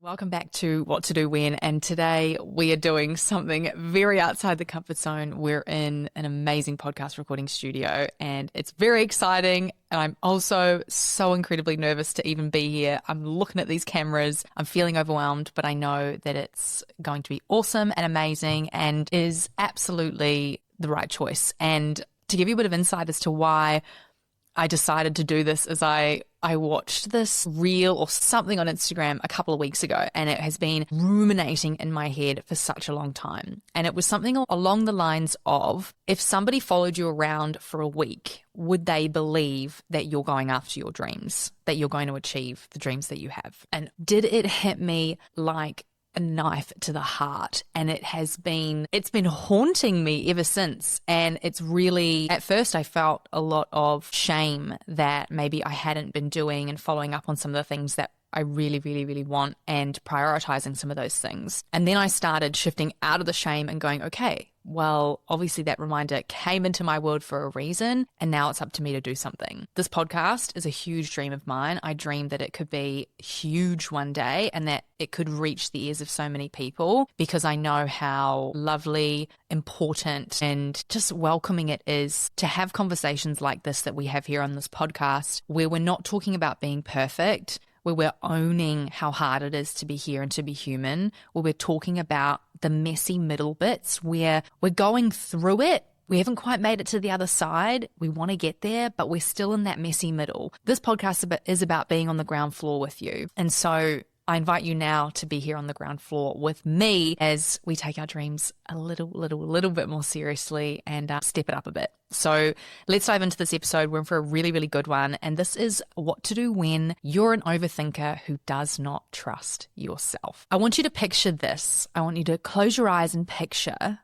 Welcome back to What to Do When, and today we are doing something very outside the comfort zone. We're in an amazing podcast recording studio and it's very exciting, and I'm also so incredibly nervous to even be here. I'm looking at these cameras, I'm feeling overwhelmed, but I know that it's going to be awesome and amazing and is absolutely the right choice. And to give you a bit of insight as to why I decided to do this, is I watched this reel or something on Instagram a couple of weeks ago, and it has been ruminating in my head for such a long time. And it was something along the lines of, if somebody followed you around for a week, would they believe that you're going after your dreams, that you're going to achieve the dreams that you have? And did it hit me like a knife to the heart? And it's been haunting me ever since. And it's really, at first I felt a lot of shame that maybe I hadn't been doing and following up on some of the things that I really, really, really want and prioritizing some of those things. And then I started shifting out of the shame and going, okay, well, obviously that reminder came into my world for a reason, and now it's up to me to do something. This podcast is a huge dream of mine. I dream that it could be huge one day and that it could reach the ears of so many people, because I know how lovely, important, and just welcoming it is to have conversations like this that we have here on this podcast, where we're not talking about being perfect, where we're owning how hard it is to be here and to be human, where we're talking about the messy middle bits where we're going through it. We haven't quite made it to the other side. We want to get there, but we're still in that messy middle. This podcast is about being on the ground floor with you. And so I invite you now to be here on the ground floor with me as we take our dreams a little bit more seriously and step it up a bit. So let's dive into this episode. We're in for a really, really good one. And this is what to do when you're an overthinker who does not trust yourself. I want you to picture this. I want you to close your eyes and picture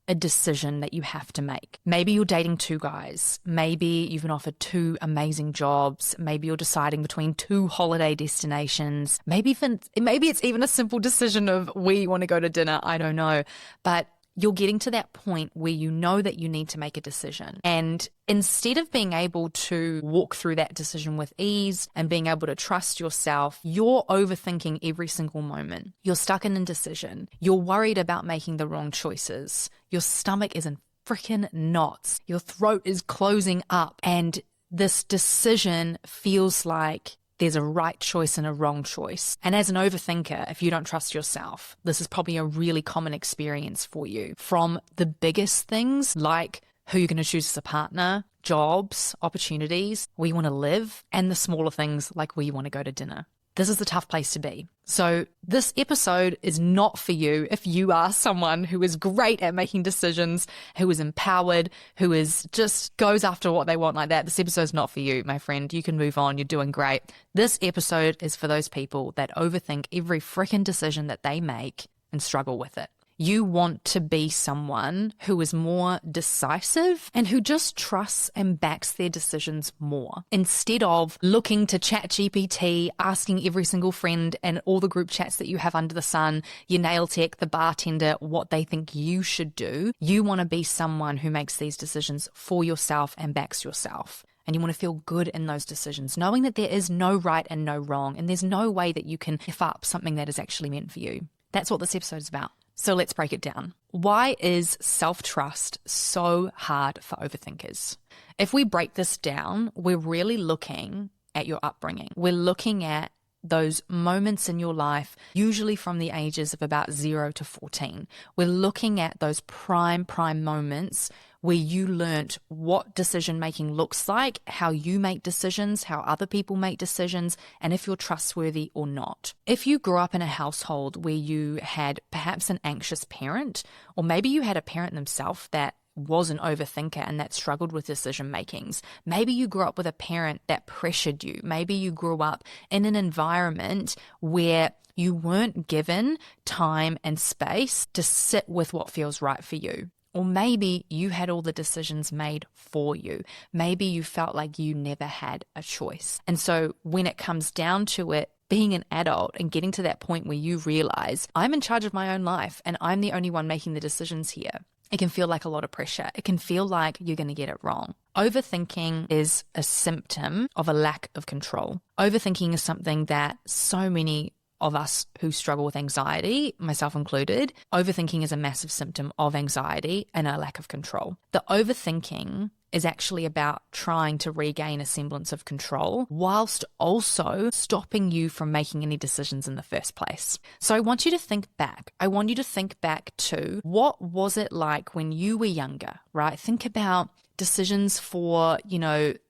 a decision that you have to make. Maybe you're dating two guys. Maybe you've been offered two amazing jobs. Maybe you're deciding between two holiday destinations. Maybe it's even a simple decision of where you want to go to dinner. I don't know. But you're getting to that point where you know that you need to make a decision. And instead of being able to walk through that decision with ease and being able to trust yourself, you're overthinking every single moment. You're stuck in indecision. You're worried about making the wrong choices. Your stomach is in freaking knots. Your throat is closing up. And this decision feels like there's a right choice and a wrong choice. And as an overthinker, if you don't trust yourself, this is probably a really common experience for you. From the biggest things like who you're going to choose as a partner, jobs, opportunities, where you want to live, and the smaller things like where you want to go to dinner. This is a tough place to be. So this episode is not for you if you are someone who is great at making decisions, who is empowered, who is just goes after what they want like that. This episode is not for you, my friend. You can move on. You're doing great. This episode is for those people that overthink every freaking decision that they make and struggle with it. You want to be someone who is more decisive and who just trusts and backs their decisions more, instead of looking to ChatGPT, asking every single friend and all the group chats that you have under the sun, your nail tech, the bartender, what they think you should do. You want to be someone who makes these decisions for yourself and backs yourself. And you want to feel good in those decisions, knowing that there is no right and no wrong, and there's no way that you can F up something that is actually meant for you. That's what this episode is about. So let's break it down. Why is self-trust so hard for overthinkers? If we break this down, we're really looking at your upbringing. We're looking at those moments in your life, usually from the ages of about 0 to 14. We're looking at those prime moments where you learnt what decision-making looks like, how you make decisions, how other people make decisions, and if you're trustworthy or not. If you grew up in a household where you had perhaps an anxious parent, or maybe you had a parent themselves that was an overthinker and that struggled with decision makings. Maybe you grew up with a parent that pressured you. Maybe you grew up in an environment where you weren't given time and space to sit with what feels right for you. Or maybe you had all the decisions made for you. Maybe you felt like you never had a choice. And so when it comes down to it, being an adult and getting to that point where you realize I'm in charge of my own life and I'm the only one making the decisions here, it can feel like a lot of pressure. It can feel like you're going to get it wrong. Overthinking is a symptom of a lack of control. Overthinking is something that so many of us who struggle with anxiety, myself included, overthinking is a massive symptom of anxiety and a lack of control. The overthinking is actually about trying to regain a semblance of control whilst also stopping you from making any decisions in the first place. So I want you to think back. I want you to think back to what was it like when you were younger, right? Think about decisions for,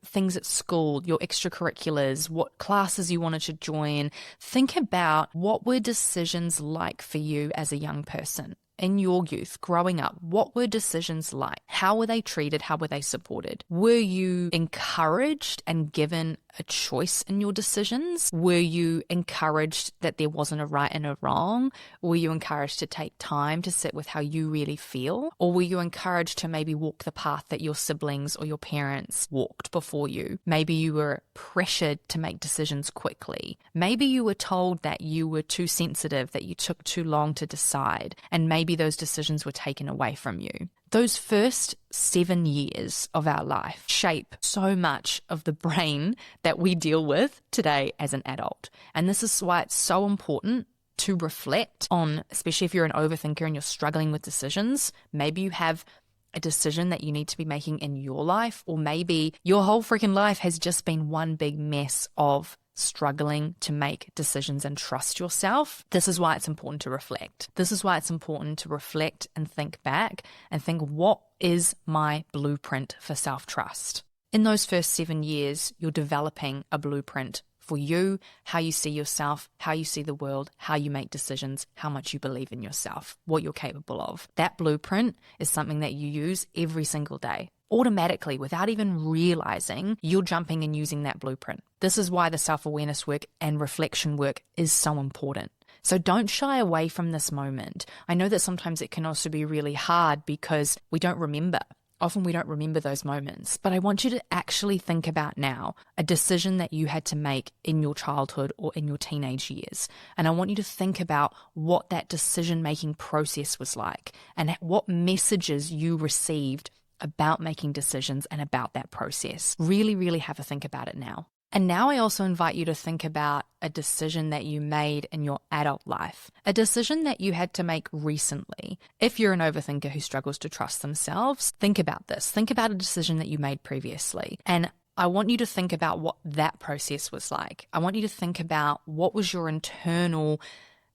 things at school, your extracurriculars, what classes you wanted to join. Think about what were decisions like for you as a young person. In your youth, growing up, what were decisions like? How were they treated? How were they supported? Were you encouraged and given a choice in your decisions? Were you encouraged that there wasn't a right and a wrong? Were you encouraged to take time to sit with how you really feel? Or were you encouraged to maybe walk the path that your siblings or your parents walked before you? Maybe you were pressured to make decisions quickly. Maybe you were told that you were too sensitive, that you took too long to decide, and maybe those decisions were taken away from you. Those first 7 years of our life shape so much of the brain that we deal with today as an adult. And this is why it's so important to reflect on, especially if you're an overthinker and you're struggling with decisions. Maybe you have a decision that you need to be making in your life, or maybe your whole freaking life has just been one big mess of struggling to make decisions and trust yourself. This is why it's important to reflect. This is why it's important to reflect and think back and think, what is my blueprint for self-trust? In those first 7 years, you're developing a blueprint for you, how you see yourself, how you see the world, how you make decisions, how much you believe in yourself, what you're capable of. That blueprint is something that you use every single day. Automatically, without even realizing, you're jumping and using that blueprint. This is why the self-awareness work and reflection work is so important. So don't shy away from this moment. I know that sometimes it can also be really hard because we don't remember. Often we don't remember those moments, but I want you to actually think about now a decision that you had to make in your childhood or in your teenage years. And I want you to think about what that decision-making process was like and what messages you received about making decisions and about that process. Really, really have a think about it now. And now I also invite you to think about a decision that you made in your adult life, a decision that you had to make recently. If you're an overthinker who struggles to trust themselves, think about this. Think about a decision that you made previously. And I want you to think about what that process was like. I want you to think about what was your internal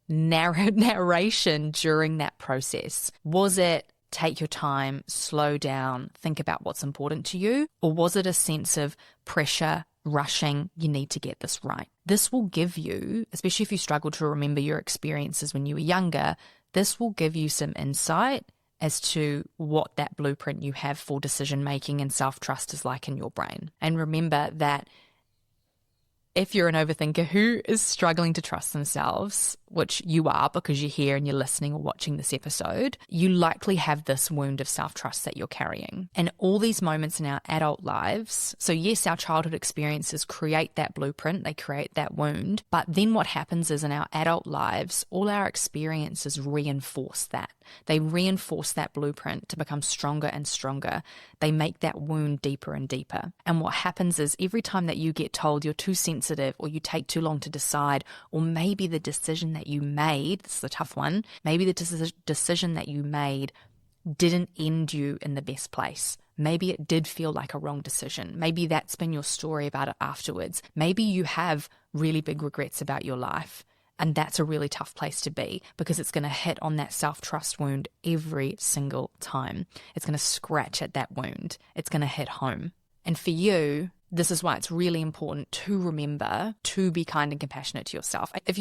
narration during that process. Was it take your time, slow down, think about what's important to you? Or was it a sense of pressure, rushing, you need to get this right? This will give you, especially if you struggle to remember your experiences when you were younger, this will give you some insight as to what that blueprint you have for decision making and self-trust is like in your brain. And remember that if you're an overthinker who is struggling to trust themselves, which you are because you're here and you're listening or watching this episode, you likely have this wound of self-trust that you're carrying. And all these moments in our adult lives, so yes, our childhood experiences create that blueprint, they create that wound, but then what happens is in our adult lives, all our experiences reinforce that. They reinforce that blueprint to become stronger and stronger. They make that wound deeper and deeper. And what happens is every time that you get told you're too sensitive or you take too long to decide, or maybe the decision that you made, this is a tough one, maybe the decision that you made didn't end you in the best place. Maybe it did feel like a wrong decision. Maybe that's been your story about it afterwards. Maybe you have really big regrets about your life. And that's a really tough place to be because it's going to hit on that self-trust wound every single time. It's going to scratch at that wound. It's going to hit home. And for you, this is why it's really important to remember to be kind and compassionate to yourself. If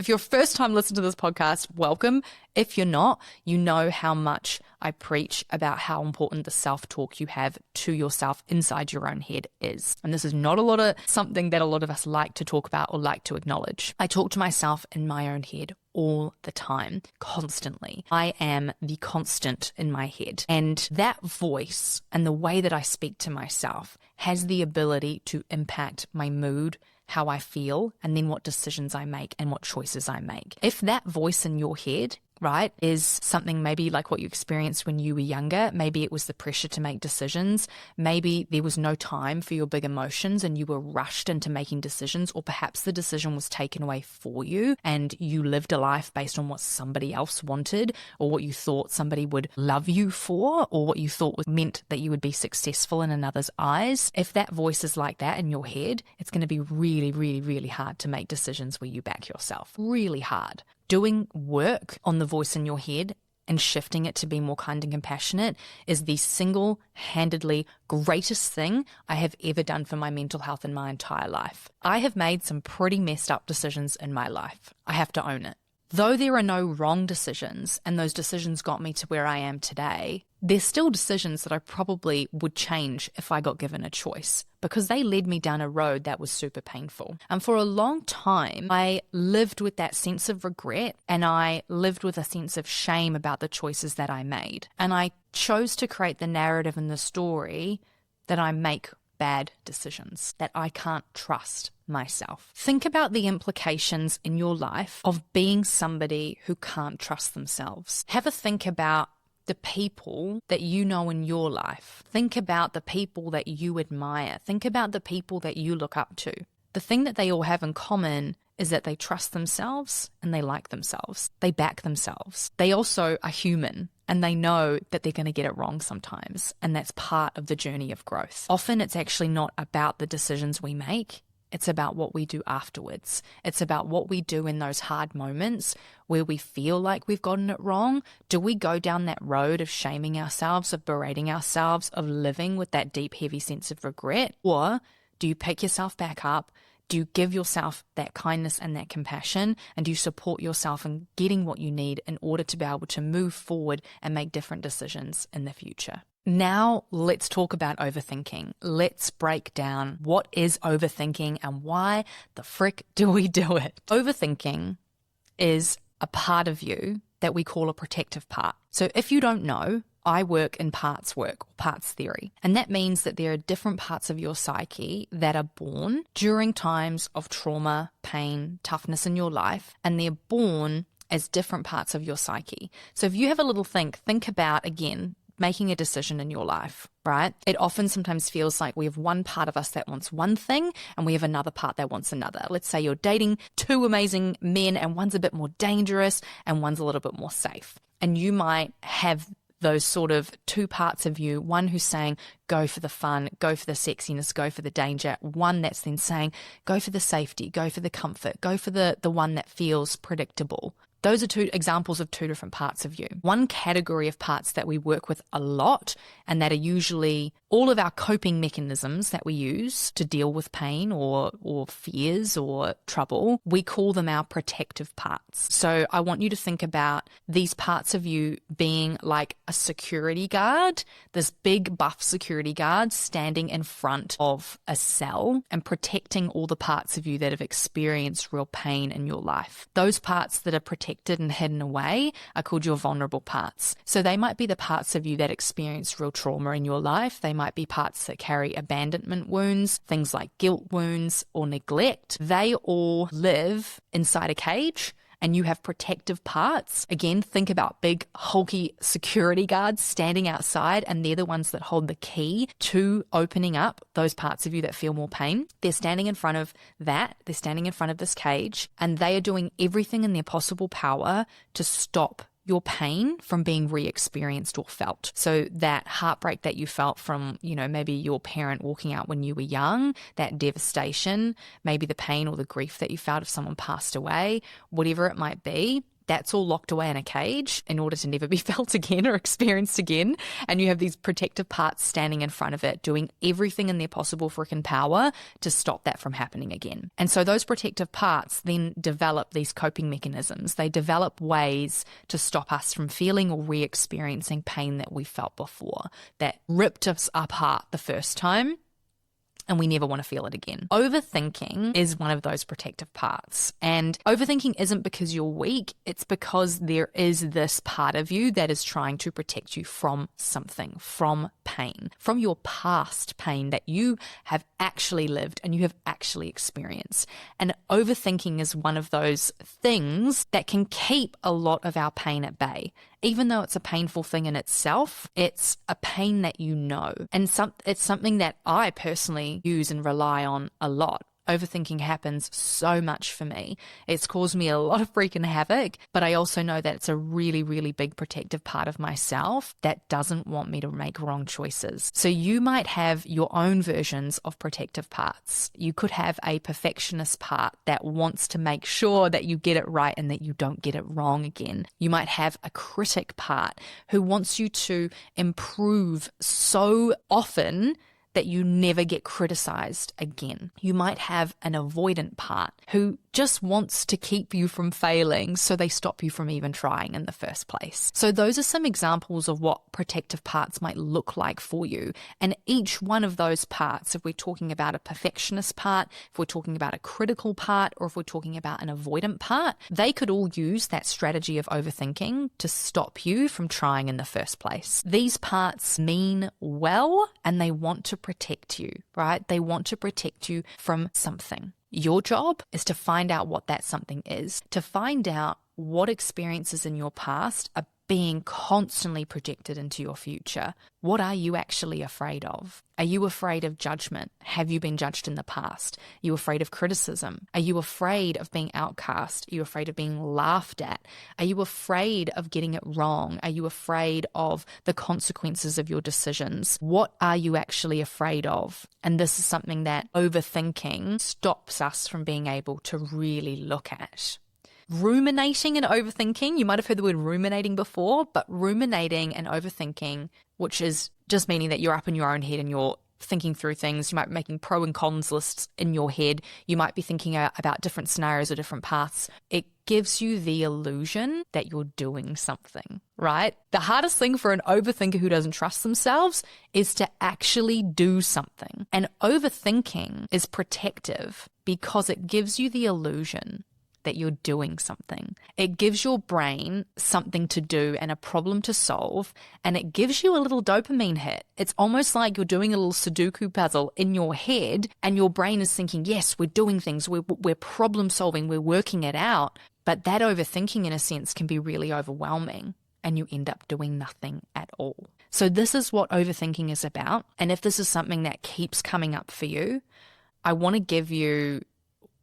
you're first time listening to this podcast, welcome. If you're not, you know how much I preach about how important the self-talk you have to yourself inside your own head is. And this is not something that a lot of us like to talk about or like to acknowledge. I talk to myself in my own head all the time, constantly. I am the constant in my head. And that voice and the way that I speak to myself has the ability to impact my mood, how I feel, and then what decisions I make and what choices I make. If that voice in your head right, is something maybe like what you experienced when you were younger. Maybe it was the pressure to make decisions. Maybe there was no time for your big emotions and you were rushed into making decisions, or perhaps the decision was taken away for you and you lived a life based on what somebody else wanted, or what you thought somebody would love you for, or what you thought meant that you would be successful in another's eyes. If that voice is like that in your head, it's going to be really, really, really hard to make decisions where you back yourself. Really hard. Doing work on the voice in your head and shifting it to be more kind and compassionate is the single-handedly greatest thing I have ever done for my mental health in my entire life. I have made some pretty messed up decisions in my life. I have to own it. Though there are no wrong decisions, and those decisions got me to where I am today, there's still decisions that I probably would change if I got given a choice, because they led me down a road that was super painful. And for a long time, I lived with that sense of regret, and I lived with a sense of shame about the choices that I made. And I chose to create the narrative and the story that I make bad decisions, that I can't trust myself. Think about the implications in your life of being somebody who can't trust themselves. Have a think about the people that you know in your life. Think about the people that you admire. Think about the people that you look up to. The thing that they all have in common is that they trust themselves and they like themselves. They back themselves. They also are human and they know that they're going to get it wrong sometimes. And that's part of the journey of growth. Often it's actually not about the decisions we make. It's about what we do afterwards. It's about what we do in those hard moments where we feel like we've gotten it wrong. Do we go down that road of shaming ourselves, of berating ourselves, of living with that deep, heavy sense of regret? Or do you pick yourself back up? Do you give yourself that kindness and that compassion? And do you support yourself in getting what you need in order to be able to move forward and make different decisions in the future? Now let's talk about overthinking. Let's break down what is overthinking and why the frick do we do it. Overthinking is a part of you that we call a protective part. So if you don't know, I work in parts work or parts theory. And that means that there are different parts of your psyche that are born during times of trauma, pain, toughness in your life, and they're born as different parts of your psyche. So if you have a little think about, again, making a decision in your life, right? It often sometimes feels like we have one part of us that wants one thing and we have another part that wants another. Let's say you're dating two amazing men and one's a bit more dangerous and one's a little bit more safe. And you might have those sort of two parts of you, one who's saying, go for the fun, go for the sexiness, go for the danger. One that's then saying, go for the safety, go for the comfort, go for the one that feels predictable. Those are two examples of two different parts of you. One category of parts that we work with a lot, and that are usually all of our coping mechanisms that we use to deal with pain or fears or trouble, we call them our protective parts. So I want you to think about these parts of you being like a security guard, this big buff security guard standing in front of a cell and protecting all the parts of you that have experienced real pain in your life. Those parts that are protected and hidden away are called your vulnerable parts. So they might be the parts of you that experience real trauma in your life. They might be parts that carry abandonment wounds, things like guilt wounds or neglect. They all live inside a cage, and you have protective parts. Again, think about big, hulky security guards standing outside, and they're the ones that hold the key to opening up those parts of you that feel more pain. They're standing in front of that. They're standing in front of this cage, and they are doing everything in their possible power to stop your pain from being re-experienced or felt. So that heartbreak that you felt from, maybe your parent walking out when you were young, that devastation, maybe the pain or the grief that you felt if someone passed away, whatever it might be, that's all locked away in a cage in order to never be felt again or experienced again. And you have these protective parts standing in front of it, doing everything in their possible freaking power to stop that from happening again. And so those protective parts then develop these coping mechanisms. They develop ways to stop us from feeling or re-experiencing pain that we felt before, that ripped us apart the first time. and we never want to feel it again. Overthinking is one of those protective parts. And overthinking isn't because you're weak, it's because there is this part of you that is trying to protect you from something, from pain, from your past pain that you have actually lived and you have actually experienced. And overthinking is one of those things that can keep a lot of our pain at bay. Even though it's a painful thing in itself, it's a pain that you know. And it's something that I personally use and rely on a lot. Overthinking happens so much for me. It's caused me a lot of freaking havoc, but I also know that it's a really, really big protective part of myself that doesn't want me to make wrong choices. So you might have your own versions of protective parts. You could have a perfectionist part that wants to make sure that you get it right and that you don't get it wrong again. You might have a critic part who wants you to improve so often that you never get criticized again. You might have an avoidant part who just wants to keep you from failing, so they stop you from even trying in the first place. So those are some examples of what protective parts might look like for you. And each one of those parts, if we're talking about a perfectionist part, if we're talking about a critical part, or if we're talking about an avoidant part, they could all use that strategy of overthinking to stop you from trying in the first place. These parts mean well, and they want to protect you, right? They want to protect you from something. Your job is to find out what that something is, to find out what experiences in your past are being constantly projected into your future. What are you actually afraid of? Are you afraid of judgment? Have you been judged in the past? Are you afraid of criticism? Are you afraid of being outcast? Are you afraid of being laughed at? Are you afraid of getting it wrong? Are you afraid of the consequences of your decisions? What are you actually afraid of? And this is something that overthinking stops us from being able to really look at. Ruminating and overthinking, you might have heard the word ruminating before, but ruminating and overthinking, which is just meaning that you're up in your own head and you're thinking through things. You might be making pro and cons lists in your head. You might be thinking about different scenarios or different paths. It gives you the illusion that you're doing something, right? The hardest thing for an overthinker who doesn't trust themselves is to actually do something. And overthinking is protective because it gives you the illusion that you're doing something. It gives your brain something to do and a problem to solve, and it gives you a little dopamine hit. It's almost like you're doing a little Sudoku puzzle in your head, and your brain is thinking, yes, we're doing things, we're problem solving, we're working it out. But that overthinking, in a sense, can be really overwhelming, and you end up doing nothing at all. So this is what overthinking is about. And if this is something that keeps coming up for you, I want to give you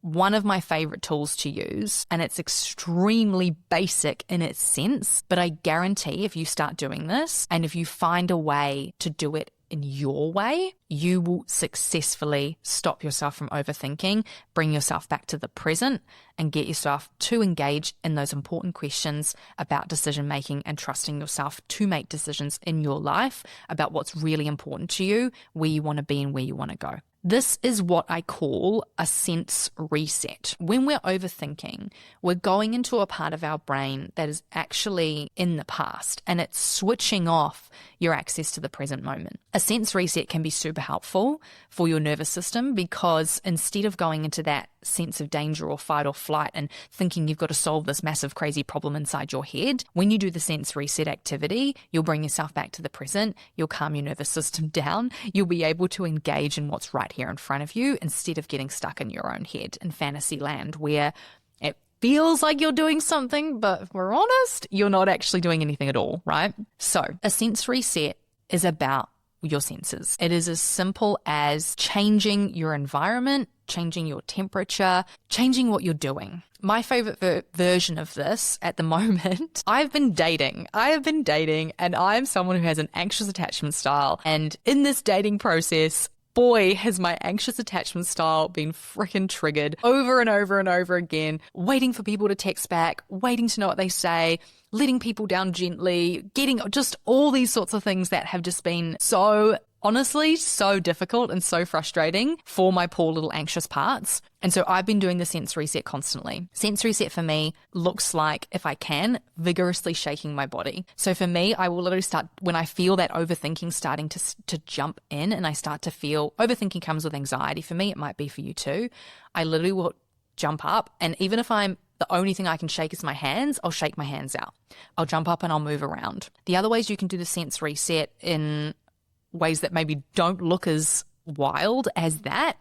one of my favorite tools to use, and it's extremely basic in its sense, but I guarantee if you start doing this and if you find a way to do it in your way, you will successfully stop yourself from overthinking, bring yourself back to the present, and get yourself to engage in those important questions about decision making and trusting yourself to make decisions in your life about what's really important to you, where you want to be and where you want to go. This is what I call a sense reset. When we're overthinking, we're going into a part of our brain that is actually in the past, and it's switching off your access to the present moment. A sense reset can be super helpful for your nervous system because instead of going into that sense of danger or fight or flight and thinking you've got to solve this massive crazy problem inside your head, when you do the sense reset activity, you'll bring yourself back to the present, you'll calm your nervous system down, you'll be able to engage in what's right here in front of you instead of getting stuck in your own head in fantasy land where it feels like you're doing something, but if we're honest, you're not actually doing anything at all, right? So a sense reset is about your senses. It is as simple as changing your environment, changing your temperature, changing what you're doing. My favorite version of this at the moment, I have been dating and I am someone who has an anxious attachment style. And in this dating process, boy, has my anxious attachment style been freaking triggered over and over and over again, waiting for people to text back, waiting to know what they say, letting people down gently, getting just all these sorts of things that have just been so honestly so difficult and so frustrating for my poor little anxious parts. And so I've been doing the sense reset constantly. Sense reset for me looks like, if I can, vigorously shaking my body. So for me, I will literally start, when I feel that overthinking starting to jump in, and I start to feel, overthinking comes with anxiety. For me, it might be for you too. I literally will jump up, and even if the only thing I can shake is my hands, I'll shake my hands out. I'll jump up and I'll move around. The other ways you can do the sense reset in ways that maybe don't look as wild as that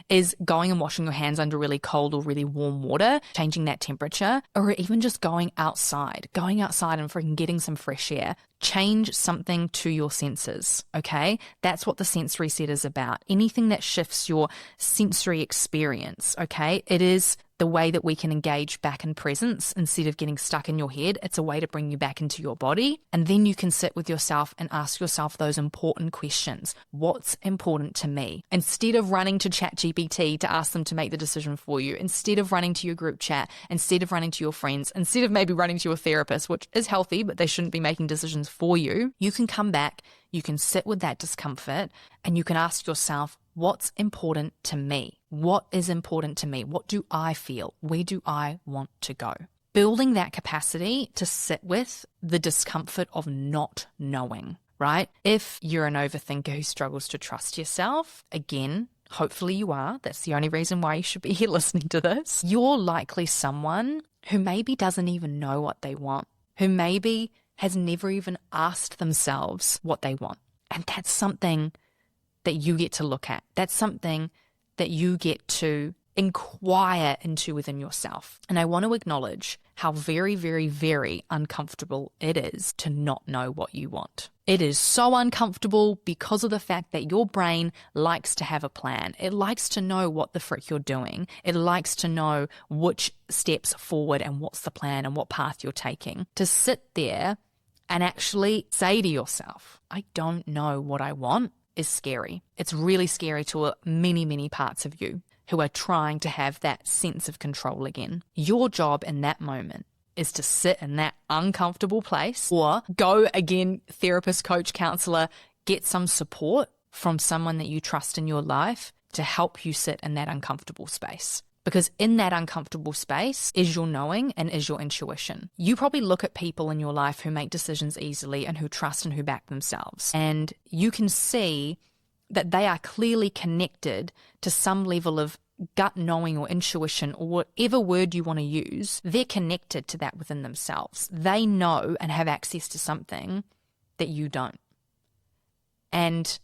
is going and washing your hands under really cold or really warm water, changing that temperature, or even just going outside and freaking getting some fresh air. Change something to your senses, okay? That's what the sense reset is about. Anything that shifts your sensory experience, okay? It is the way that we can engage back in presence instead of getting stuck in your head. It's a way to bring you back into your body. And then you can sit with yourself and ask yourself those important questions. What's important to me? Instead of running to ChatGPT to ask them to make the decision for you, instead of running to your group chat, instead of running to your friends, instead of maybe running to your therapist, which is healthy, but they shouldn't be making decisions for you, you can come back, you can sit with that discomfort, and you can ask yourself, what's important to me? What is important to me? What do I feel? Where do I want to go? Building that capacity to sit with the discomfort of not knowing, right? If you're an overthinker who struggles to trust yourself, again, hopefully you are. That's the only reason why you should be here listening to this. You're likely someone who maybe doesn't even know what they want, who maybe has never even asked themselves what they want. And that's something that you get to look at. That's something that you get to inquire into within yourself. And I want to acknowledge how very, very, very uncomfortable it is to not know what you want. It is so uncomfortable because of the fact that your brain likes to have a plan. It likes to know what the frick you're doing. It likes to know which steps forward and what's the plan and what path you're taking. To sit there and actually say to yourself, I don't know what I want, is scary. It's really scary to many, many parts of you who are trying to have that sense of control again. Your job in that moment is to sit in that uncomfortable place, or go again, therapist, coach, counselor, get some support from someone that you trust in your life to help you sit in that uncomfortable space. Because in that uncomfortable space is your knowing and is your intuition. You probably look at people in your life who make decisions easily and who trust and who back themselves. And you can see that they are clearly connected to some level of gut knowing or intuition or whatever word you want to use. They're connected to that within themselves. They know and have access to something that you don't. And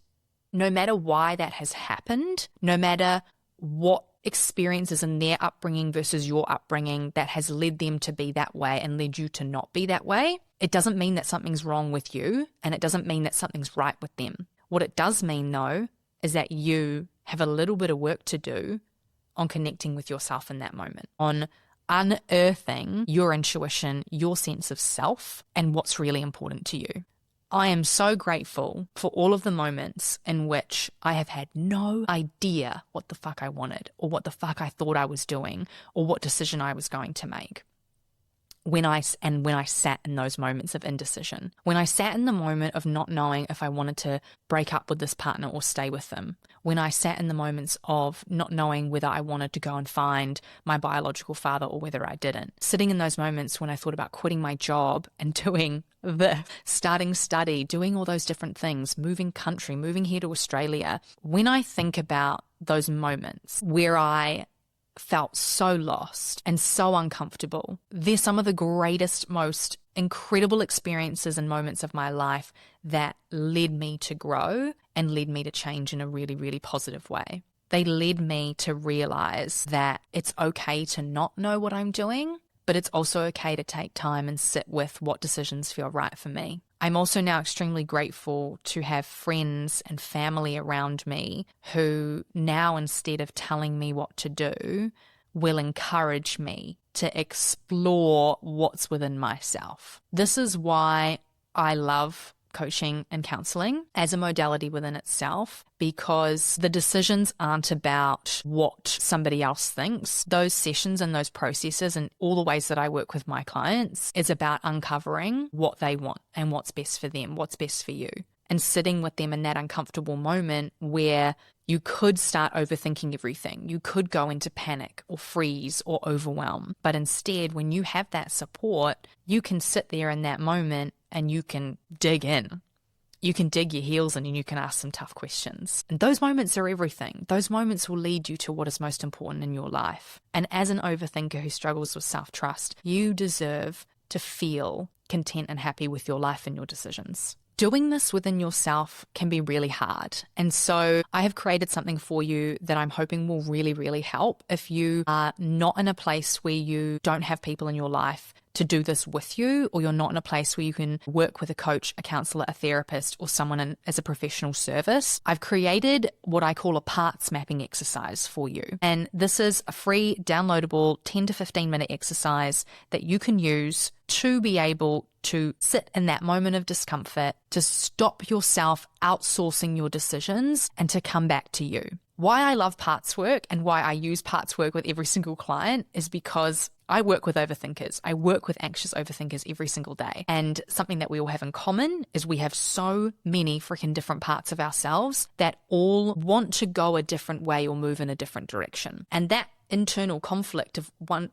no matter why that has happened, no matter what experiences in their upbringing versus your upbringing that has led them to be that way and led you to not be that way, it doesn't mean that something's wrong with you, and it doesn't mean that something's right with them. What it does mean, though, is that you have a little bit of work to do on connecting with yourself in that moment, on unearthing your intuition, your sense of self, and what's really important to you. I am so grateful for all of the moments in which I have had no idea what the fuck I wanted, or what the fuck I thought I was doing, or what decision I was going to make. When I sat in those moments of indecision, when I sat in the moment of not knowing if I wanted to break up with this partner or stay with them, when I sat in the moments of not knowing whether I wanted to go and find my biological father or whether I didn't, sitting in those moments when I thought about quitting my job and doing starting study, doing all those different things, moving country, moving here to Australia, when I think about those moments where I felt so lost and so uncomfortable, they're some of the greatest, most incredible experiences and moments of my life that led me to grow and led me to change in a really, really positive way. They led me to realize that it's okay to not know what I'm doing, but it's also okay to take time and sit with what decisions feel right for me. I'm also now extremely grateful to have friends and family around me who now, instead of telling me what to do, will encourage me to explore what's within myself. This is why I love coaching and counseling as a modality within itself, because the decisions aren't about what somebody else thinks. Those sessions and those processes and all the ways that I work with my clients is about uncovering what they want and what's best for them, what's best for you. and sitting with them in that uncomfortable moment where you could start overthinking everything. You could go into panic or freeze or overwhelm. But instead, when you have that support, you can sit there in that moment and you can dig in. You can dig your heels in and you can ask some tough questions. And those moments are everything. Those moments will lead you to what is most important in your life. And as an overthinker who struggles with self-trust, you deserve to feel content and happy with your life and your decisions. Doing this within yourself can be really hard. And so I have created something for you that I'm hoping will really, really help if you are not in a place where you don't have people in your life to do this with you, or you're not in a place where you can work with a coach, a counselor, a therapist, or someone as a professional service. I've created what I call a parts mapping exercise for you. And this is a free downloadable 10 to 15 minute exercise that you can use to be able to sit in that moment of discomfort, to stop yourself outsourcing your decisions and to come back to you. Why I love parts work and why I use parts work with every single client is because I work with overthinkers. I work with anxious overthinkers every single day. And something that we all have in common is we have so many freaking different parts of ourselves that all want to go a different way or move in a different direction. And that internal conflict of one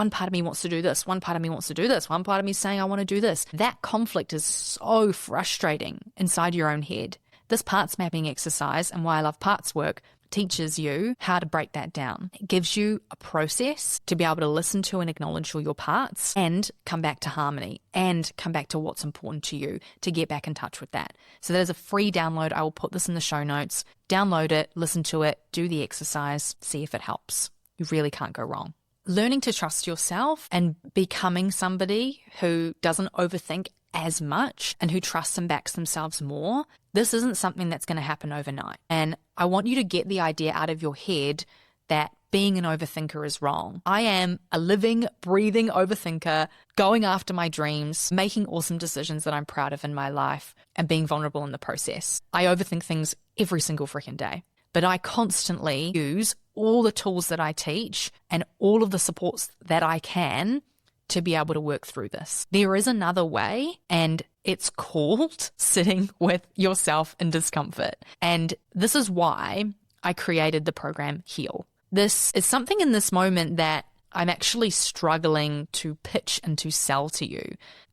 part of me wants to do this, one part of me wants to do this, one part of me is saying I want to do this. That conflict is so frustrating inside your own head. This parts mapping exercise, and why I love parts work, teaches you how to break that down. It gives you a process to be able to listen to and acknowledge all your parts and come back to harmony and come back to what's important to you to get back in touch with that. So that is a free download. I will put this in the show notes. Download it, listen to it, do the exercise, see if it helps. You really can't go wrong. Learning to trust yourself and becoming somebody who doesn't overthink as much and who trusts and backs themselves more, this isn't something that's going to happen overnight. And I want you to get the idea out of your head that being an overthinker is wrong. I am a living, breathing overthinker, going after my dreams, making awesome decisions that I'm proud of in my life, and being vulnerable in the process. I overthink things every single freaking day. But I constantly use all the tools that I teach and all of the supports that I can to be able to work through this. There is another way, and it's called sitting with yourself in discomfort. And this is why I created the program Heal. This is something in this moment that I'm actually struggling to pitch and to sell to you.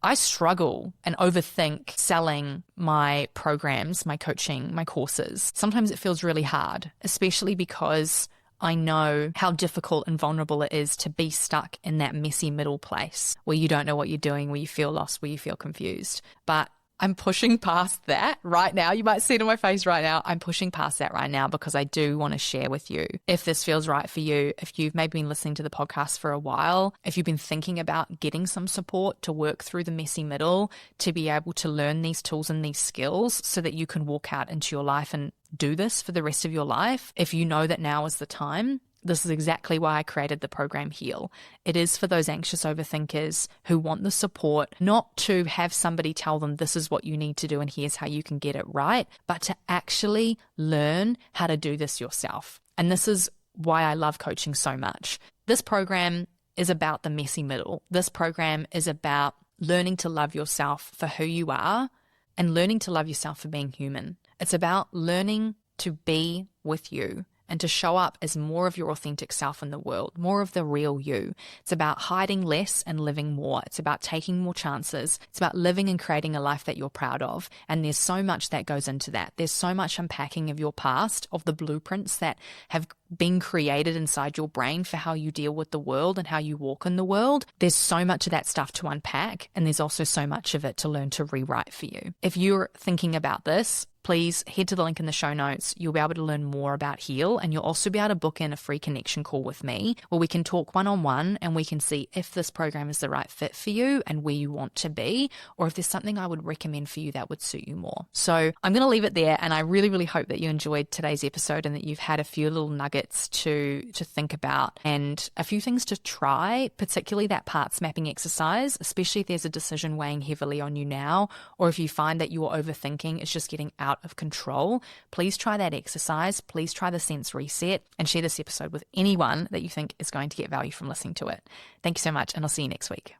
I struggle and overthink selling my programs, my coaching, my courses. Sometimes it feels really hard, especially because I know how difficult and vulnerable it is to be stuck in that messy middle place where you don't know what you're doing, where you feel lost, where you feel confused. But I'm pushing past that right now. You might see it on my face right now. I'm pushing past that right now because I do want to share with you if this feels right for you. If you've maybe been listening to the podcast for a while, if you've been thinking about getting some support to work through the messy middle, to be able to learn these tools and these skills so that you can walk out into your life and do this for the rest of your life. If you know that now is the time, this is exactly why I created the program Heal. It is for those anxious overthinkers who want the support, not to have somebody tell them this is what you need to do and here's how you can get it right, but to actually learn how to do this yourself. And this is why I love coaching so much. This program is about the messy middle. This program is about learning to love yourself for who you are and learning to love yourself for being human. It's about learning to be with you and to show up as more of your authentic self in the world, more of the real you. It's about hiding less and living more. It's about taking more chances. It's about living and creating a life that you're proud of. And there's so much that goes into that. There's so much unpacking of your past, of the blueprints that have been created inside your brain for how you deal with the world and how you walk in the world. There's so much of that stuff to unpack, and there's also so much of it to learn to rewrite for you. If you're thinking about this, please head to the link in the show notes. You'll be able to learn more about Heal, and you'll also be able to book in a free connection call with me where we can talk one-on-one and we can see if this program is the right fit for you and where you want to be, or if there's something I would recommend for you that would suit you more. So I'm going to leave it there, and I really, really hope that you enjoyed today's episode and that you've had a few little nuggets to think about and a few things to try, particularly that parts mapping exercise, especially if there's a decision weighing heavily on you now, or if you find that your overthinking is just getting out of control. Please try that exercise. Please try the sense reset and share this episode with anyone that you think is going to get value from listening to it. Thank you so much, and I'll see you next week.